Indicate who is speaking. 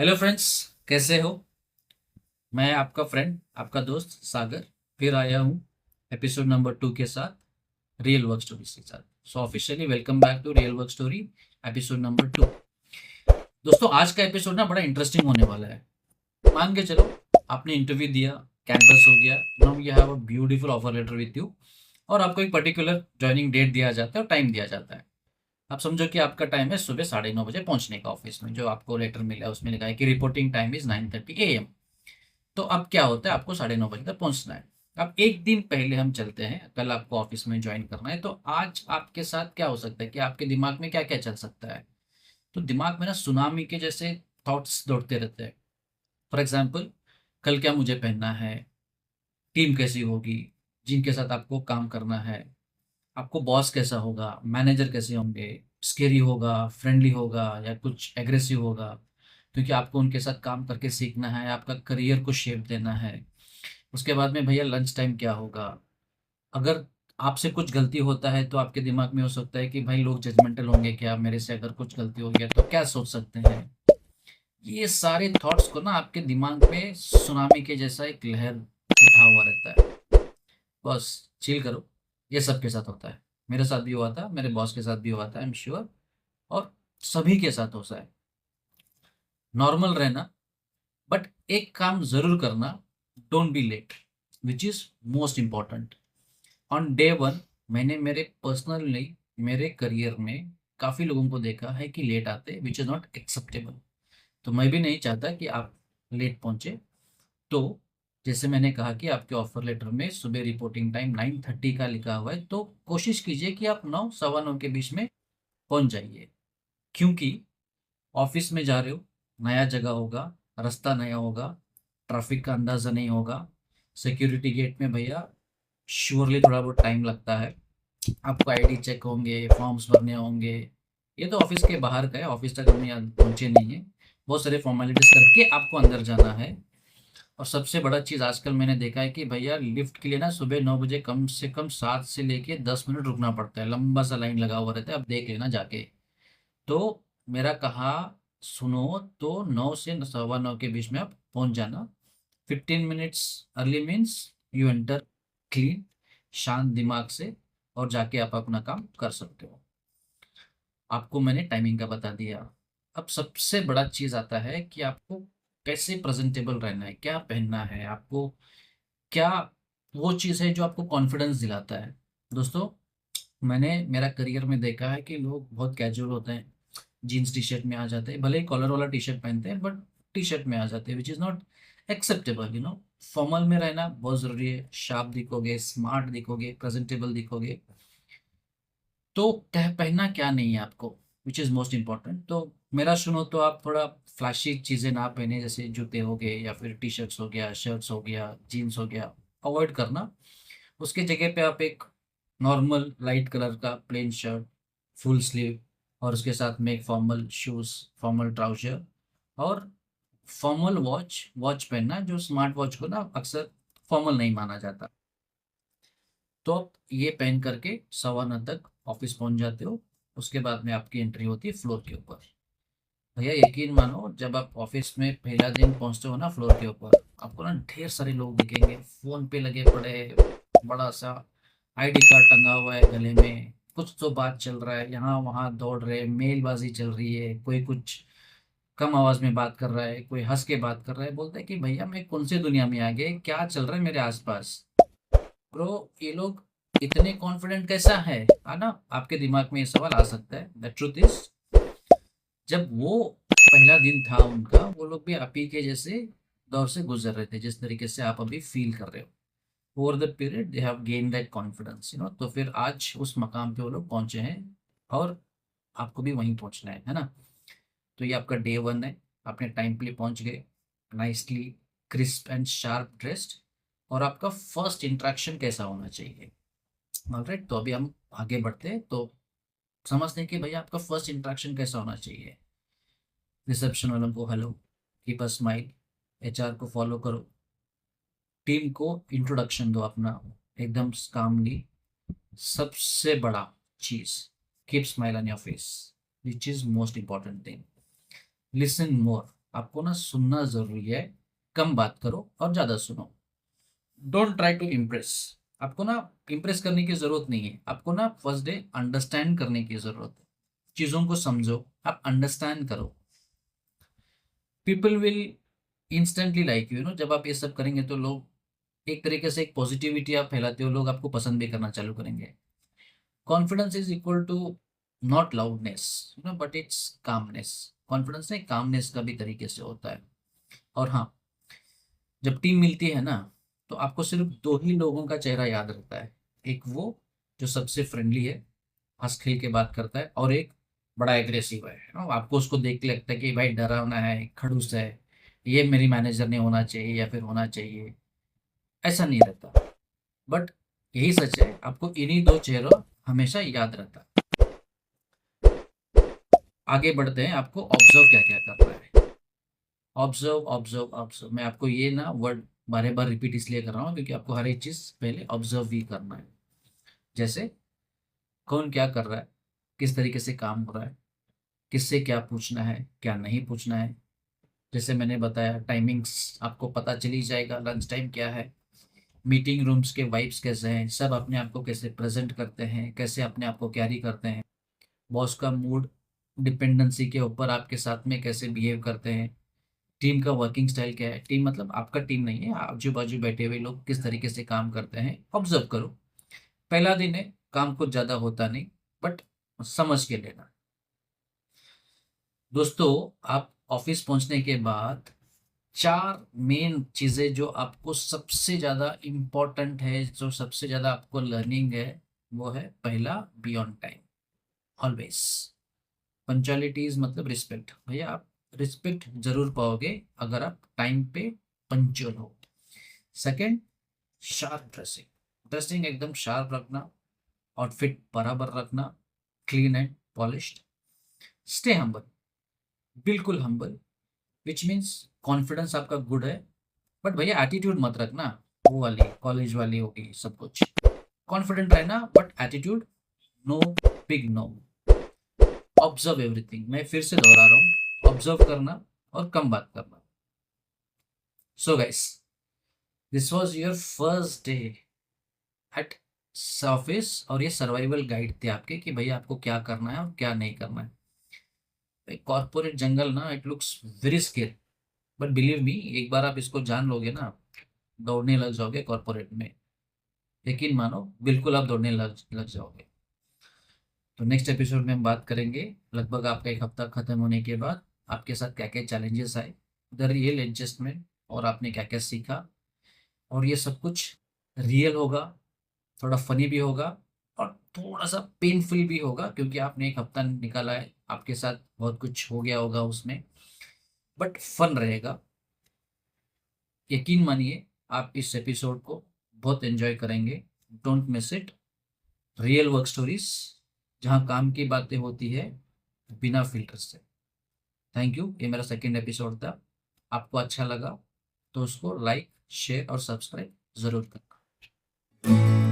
Speaker 1: Hello friends, कैसे हो। मैं आपका फ्रेंड, आपका दोस्त सागर फिर आया हूँ एपिसोड नंबर 2 के साथ, रियल वर्क स्टोरी के साथ। So officially welcome back to real work story episode number 2। दोस्तों, आज का एपिसोड ना बड़ा इंटरेस्टिंग होने वाला है। मान के चलो, आपने इंटरव्यू दिया, कैंपस हो गया, now you have a beautiful offer letter with you, और आपको एक पर्टिकुलर ज्वाइनिंग डेट दिया जाता है और टाइम दिया जाता है। आप समझो कि आपका टाइम है सुबह 9:30 बजे पहुंचने का ऑफिस में। जो आपको लेटर मिला है उसमें लिखा है कि रिपोर्टिंग टाइम इज 9:30 AM। तो अब क्या होता है, आपको 9:30 बजे तक पहुंचना है। अब एक दिन पहले हम चलते हैं, कल आपको ऑफिस में ज्वाइन करना है, तो आज आपके साथ क्या हो सकता है कि आपके दिमाग में क्या क्या चल सकता है। तो दिमाग में ना सुनामी के जैसे थॉट्स दौड़ते रहते हैं। फॉर एग्जाम्पल, कल क्या मुझे पहनना है, टीम कैसी होगी, जिनके साथ आपको काम करना है, आपको बॉस कैसा होगा, मैनेजर कैसे होंगे, स्केरी होगा, फ्रेंडली होगा या कुछ एग्रेसिव होगा। क्योंकि आपको उनके साथ काम करके सीखना है, आपका करियर को शेप देना है। उसके बाद में भैया लंच टाइम क्या होगा। अगर आपसे कुछ गलती होता है तो आपके दिमाग में हो सकता है कि भाई लोग जजमेंटल होंगे क्या, मेरे से अगर कुछ गलती हो गया तो क्या सोच सकते हैं। ये सारे थॉट्स को ना आपके दिमाग में सुनामी के जैसा एक लहर उठा हुआ रहता है। बस चिल करो, ये सबके साथ होता है। मेरे साथ भी हुआ था, मेरे बॉस के साथ भी हुआ था, आई एम श्योर। और सभी के साथ होता है। नॉर्मल रहना, बट एक काम जरूर करना, don't be late, which is most important. On day one मैंने मेरे पर्सनली मेरे करियर में काफ़ी लोगों को देखा है कि लेट आते, विच इज़ नॉट एक्सेप्टेबल। तो मैं भी नहीं चाहता कि आप लेट पहुंचे। तो जैसे मैंने कहा कि आपके ऑफर लेटर में सुबह रिपोर्टिंग टाइम 9:30 का लिखा हुआ है, तो कोशिश कीजिए कि आप 9 सवा 9 के बीच में पहुंच जाइए। क्योंकि ऑफिस में जा रहे हो, नया जगह होगा, रास्ता नया होगा, ट्रैफिक का अंदाज़ा नहीं होगा। सिक्योरिटी गेट में भैया श्योरली थोड़ा बहुत टाइम लगता है। आपको आईडी चेक होंगे, फॉर्म्स भरने होंगे। ये तो ऑफिस के बाहर का है, ऑफिस तक हम यहाँ पहुँचे नहीं है। बहुत सारे फॉर्मेलिटीज करके आपको अंदर जाना है। और सबसे बड़ा चीज़ आजकल मैंने देखा है कि भैया लिफ्ट के लिए ना सुबह 9 बजे कम से कम 7 से लेके 10 मिनट रुकना पड़ता है, लंबा सा लाइन लगा हुआ रहता है, आप देख लेना जाके। तो मेरा कहा सुनो, तो 9 से सवा 9 के बीच में आप पहुंच जाना। 15 minutes early means you enter clean, शांत दिमाग से, और जाके आप अपना काम कर सकते हो। आपको मैंने टाइमिंग का बता दिया। अब सबसे बड़ा चीज़ आता है कि आपको कैसे प्रेजेंटेबल रहना है, क्या पहनना है आपको, क्या वो चीज़ है जो आपको कॉन्फिडेंस दिलाता है। दोस्तों, मैंने मेरा करियर में देखा है कि लोग बहुत कैजुअल होते हैं, जीन्स टी शर्ट में आ जाते हैं, भले ही कॉलर वाला टी शर्ट पहनते हैं, बट टी शर्ट में आ जाते हैं, which is not acceptable. Formal में रहना बहुत ज़रूरी है, शार्प दिखोगे, स्मार्ट दिखोगे, प्रेजेंटेबल दिखोगे। तो कह पहनना क्या नहीं है आपको, विच इज़ मोस्ट इम्पॉर्टेंट। तो मेरा सुनो तो आप थोड़ा फ्लैशी चीज़ें ना पहने, जैसे जूते हो गए या फिर टी शर्ट्स हो गया, शर्ट्स हो गया, जीन्स हो गया, अवॉइड करना। उसके जगह पे आप एक नॉर्मल लाइट कलर का प्लेन शर्ट, फुल स्लीव, और उसके साथ में एक फॉर्मल शूज़, फॉर्मल ट्राउजर, और फॉर्मल वॉच वॉच पहनना, जो स्मार्ट वॉच को ना अक्सर फॉर्मल नहीं माना जाता। तो आप ये पहन करके सवा 9 तक ऑफिस पहुंच जाते हो। उसके बाद में आपकी एंट्री होती है फ्लोर के ऊपर। भैया यकीन मानो, जब आप ऑफिस में पहला दिन पहुंचते हो ना फ्लोर के ऊपर, आपको ना ढेर सारे लोग दिखेंगे फोन पे लगे पड़े, बड़ा सा आईडी कार्ड टंगा हुआ है गले में, कुछ तो बात चल रहा है, यहाँ वहाँ दौड़ रहे, मेलबाजी चल रही है, कोई कुछ कम आवाज में बात कर रहा है, कोई हंस के बात कर रहा है, बोलता है कि भैया मैं कौन सी दुनिया में आ गया, क्या चल रहा है मेरे आसपास। ब्रो, ये लोग इतने कॉन्फिडेंट कैसा है ना, आपके दिमाग में ये सवाल आ सकता है। द ट्रुथ इज, जब वो पहला दिन था उनका, वो लोग भी आप ही के जैसे दौर से गुजर रहे थे, जिस तरीके से आप अभी फील कर रहे हो। Over the period they have gain that confidence, तो फिर आज उस मकाम पे वो लोग पहुंचे हैं, और आपको भी वहीं पहुंचना है ना। तो ये आपका डे वन है, आपने टाइम पे पहुंच गए, nicely crisp and sharp dressed. और आपका फर्स्ट इंट्रैक्शन कैसा होना चाहिए। ऑलराइट, तो अभी हम आगे बढ़ते हैं, तो समझते हैं कि भैया आपका फर्स्ट इंट्रैक्शन कैसा होना चाहिए। रिसेप्शन वालों को hello, keep a smile, HR को फॉलो करो, टीम को इंट्रोडक्शन दो अपना, एकदम कामली। सबसे बड़ा चीज, keep smile on your face, which is most important thing. Listen more, आपको ना सुनना जरूरी है, कम बात करो और ज्यादा सुनो। Don't try to impress. आपको ना इम्प्रेस करने की जरूरत नहीं है, आपको ना फर्स्ट डे अंडरस्टैंड करने की जरूरत है। चीजों को समझो, आप अंडरस्टैंड करो। People will instantly like you know, जब आप ये सब करेंगे तो लोग एक तरीके से, एक पॉजिटिविटी आप फैलाते हो, लोग आपको पसंद भी करना चालू करेंगे। Confidence is equal to not loudness you know but it's calmness. Confidence नहीं, कामनेस का भी तरीके से होता है। और हाँ, जब टीम मिलती है ना, तो आपको सिर्फ दो ही लोगों का चेहरा याद रहता है। एक वो जो सबसे फ्रेंडली है, हंस खेल के बात करता है, और एक बड़ा एग्रेसिव है ना, आपको उसको देख के लगता है कि भाई डरावना है, खड़ूस है, ये मेरी मैनेजर नहीं होना चाहिए या फिर होना चाहिए। ऐसा नहीं रहता। बट यही सच है, आपको इन्हीं दो चेहरों हमेशा याद रहता है। आगे बढ़ते हैं, आपको ऑब्जर्व क्या क्या करना है। ऑब्जर्व ऑब्जर्व ऑब्जर्व, मैं आपको ये ना वर्ड बार बार रिपीट इसलिए कर रहा हूँ क्योंकि आपको हर एक चीज पहले ऑब्जर्व भी करना है। जैसे कौन क्या कर रहा है, किस तरीके से काम हो रहा है, किससे क्या पूछना है, क्या नहीं पूछना है। जैसे मैंने बताया, टाइमिंग्स आपको पता चली जाएगा, लंच टाइम क्या है, मीटिंग रूम्स के वाइब्स कैसे हैं, सब अपने आप को कैसे प्रेजेंट करते हैं, कैसे अपने आप को कैरी करते हैं, बॉस का मूड डिपेंडेंसी के ऊपर आपके साथ में कैसे बिहेव करते हैं, टीम का वर्किंग स्टाइल क्या है। टीम मतलब आपका टीम नहीं है, आजू बाजू बैठे हुए लोग किस तरीके से काम करते हैं, ऑब्जर्व करो। पहला दिन है, काम कुछ ज्यादा होता नहीं, बट समझ के लेना। दोस्तों, आप ऑफिस पहुंचने के बाद चार मेन चीजें जो आपको सबसे ज्यादा इम्पोर्टेंट है, जो सबसे ज्यादा आपको लर्निंग है, वो है पहला, बी ऑन टाइम ऑलवेज। पंचुअलिटीज मतलब रिस्पेक्ट। भैया आप रिस्पेक्ट जरूर पाओगे अगर आप टाइम पे पंचुअल हो। Second, sharp dressing. ड्रेसिंग एकदम शार्प रखना, आउटफिट बराबर रखना, clean and polished. Stay humble, बिल्कुल हम्बल, विच मीन्स कॉन्फिडेंस आपका गुड है, बट भैया एटीट्यूड मत रखना, वो वाली कॉलेज वाली होगी सब कुछ। कॉन्फिडेंट रहना but attitude no, big no. Observe everything, मैं फिर से दोहरा रहा हूँ, ऑब्जर्व करना और कम बात करना। So guys, this was your first day at office, और ये सर्वाइवल गाइड थे आपके कि भैया आपको क्या करना है और क्या नहीं करना है। कॉर्पोरेट जंगल ना, it looks very scary, but believe me, एक बार आप इसको जान लोगे ना, दौड़ने लग जाओगे कॉर्पोरेट में। यकीन मानो, बिल्कुल आप दौड़ने लग लग जाओगे। तो नेक्स्ट एपिसोड में हम बात करेंगे, लगभग आपका एक हफ्ता खत्म होने के बाद आपके साथ क्या क्या चैलेंजेस आए, द रियल एडजस्टमेंट, और आपने क्या क्या सीखा। और ये सब कुछ रियल होगा, थोड़ा फनी भी होगा, और थोड़ा सा पेनफुल भी होगा क्योंकि आपने एक हफ्ता निकाला है, आपके साथ बहुत कुछ हो गया होगा उसमें, बट फन रहेगा। यकीन मानिए, आप इस एपिसोड को बहुत एंजॉय करेंगे। Don't miss it. Real work stories, जहाँ काम की बातें होती है बिना फिल्टर से। थैंक यू, ये मेरा सेकंड एपिसोड था। आपको अच्छा लगा तो उसको लाइक, शेयर और सब्सक्राइब जरूर करना।